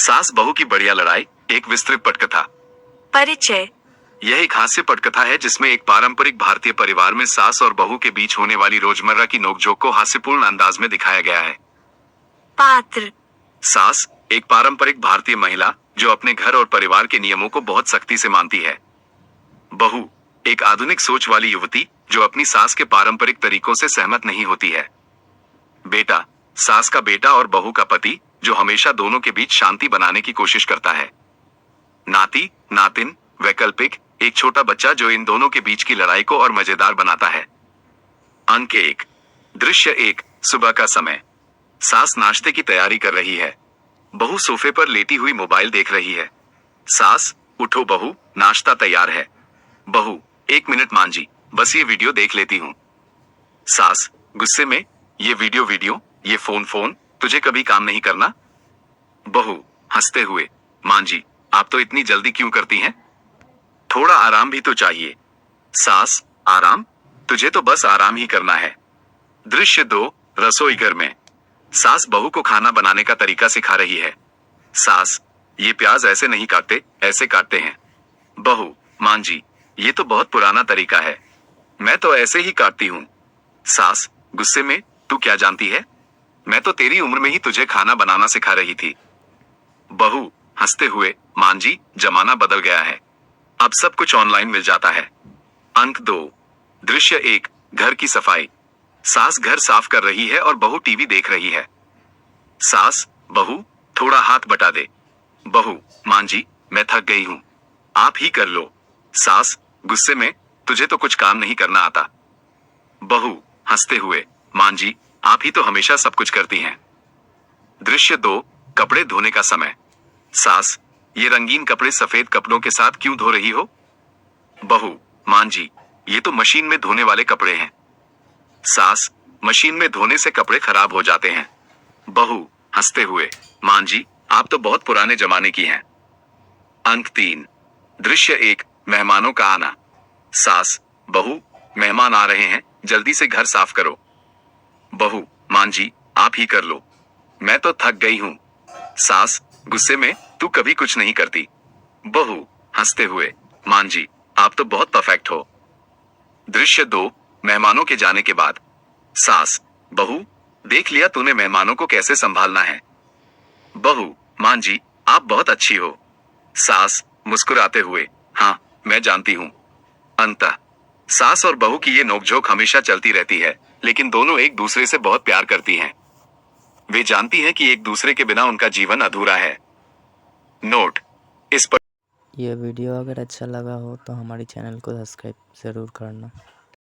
सास बहू की बढ़िया लड़ाई, एक विस्तृत पटकथा। परिचय। यह एक हास्य पटकथा है जिसमें एक पारंपरिक भारतीय परिवार में सास और बहू के बीच होने वाली रोजमर्रा की नोकझोंक को हास्यपूर्ण अंदाज में दिखाया गया है। पात्र। सास एक पारंपरिक भारतीय महिला जो अपने घर और परिवार के नियमों को बहुत सख्ती से मानती है। बहू एक आधुनिक सोच वाली युवती जो अपनी सास के पारंपरिक तरीकों से सहमत नहीं होती है। बेटा सास का बेटा और बहू का पति जो हमेशा दोनों के बीच शांति बनाने की कोशिश करता है। नाती नातिन वैकल्पिक एक छोटा बच्चा जो इन दोनों के बीच की लड़ाई को और मजेदार बनाता है। अंक 1। दृश्य 1। सुबह का समय। सास नाश्ते की तैयारी कर रही है। बहू सोफे पर लेटी हुई मोबाइल देख रही है। सास उठो बहू, नाश्ता तैयार है। बहू 1 मिनट मां जी, बस ये वीडियो देख लेती हूँ। सास गुस्से में, ये वीडियो, ये फोन, तुझे कभी काम नहीं करना। बहू हंसते हुए, मां जी आप तो इतनी जल्दी क्यों करती हैं? थोड़ा आराम भी तो चाहिए। सास आराम? तुझे तो बस आराम ही करना है। दृश्य 2। रसोई घर में। सास बहू को खाना बनाने का तरीका सिखा रही है। सास ये प्याज ऐसे नहीं काटते, ऐसे काटते हैं। बहू मां जी ये तो बहुत पुराना तरीका है, मैं तो ऐसे ही काटती हूँ। सास गुस्से में, तू क्या जानती है, मैं तो तेरी उम्र में ही तुझे खाना बनाना सिखा रही थी। बहू हंसते हुए, मां जी जमाना बदल गया है, अब सब कुछ ऑनलाइन मिल जाता है। अंक 2। दृश्य 1। घर की सफाई। सास घर साफ कर रही है और बहू टीवी देख रही है। सास बहू थोड़ा हाथ बटा दे। बहू मां जी मैं थक गई हूँ, आप ही कर लो। सास गुस्से में, तुझे तो कुछ काम नहीं करना आता। बहू हंसते हुए, मां जी आप ही तो हमेशा सब कुछ करती हैं। दृश्य 2। कपड़े धोने का समय। सास ये रंगीन कपड़े सफेद कपड़ों के साथ क्यों धो रही हो? बहू मां जी ये तो मशीन में धोने वाले कपड़े हैं। सास मशीन में धोने से कपड़े खराब हो जाते हैं। बहू हंसते हुए, मां जी आप तो बहुत पुराने जमाने की हैं। अंक 3। दृश्य 1। मेहमानों का आना। सास बहू मेहमान आ रहे हैं, जल्दी से घर साफ करो। बहू मां जी आप ही कर लो, मैं तो थक गई हूँ। सास गुस्से में, तू कभी कुछ नहीं करती। बहू हंसते हुए, मां जी आप तो बहुत परफेक्ट हो। दृश्य 2। मेहमानों के जाने के बाद। सास बहू देख लिया तूने मेहमानों को कैसे संभालना है। बहू मां जी आप बहुत अच्छी हो। सास मुस्कुराते हुए, हाँ मैं जानती हूँ। अंततः सास और बहू की ये नोकझोंक हमेशा चलती रहती है, लेकिन दोनों एक दूसरे से बहुत प्यार करती हैं। वे जानती हैं कि एक दूसरे के बिना उनका जीवन अधूरा है। नोट इस पर यह वीडियो अगर अच्छा लगा हो तो हमारे चैनल को सब्सक्राइब ज़रूर करना।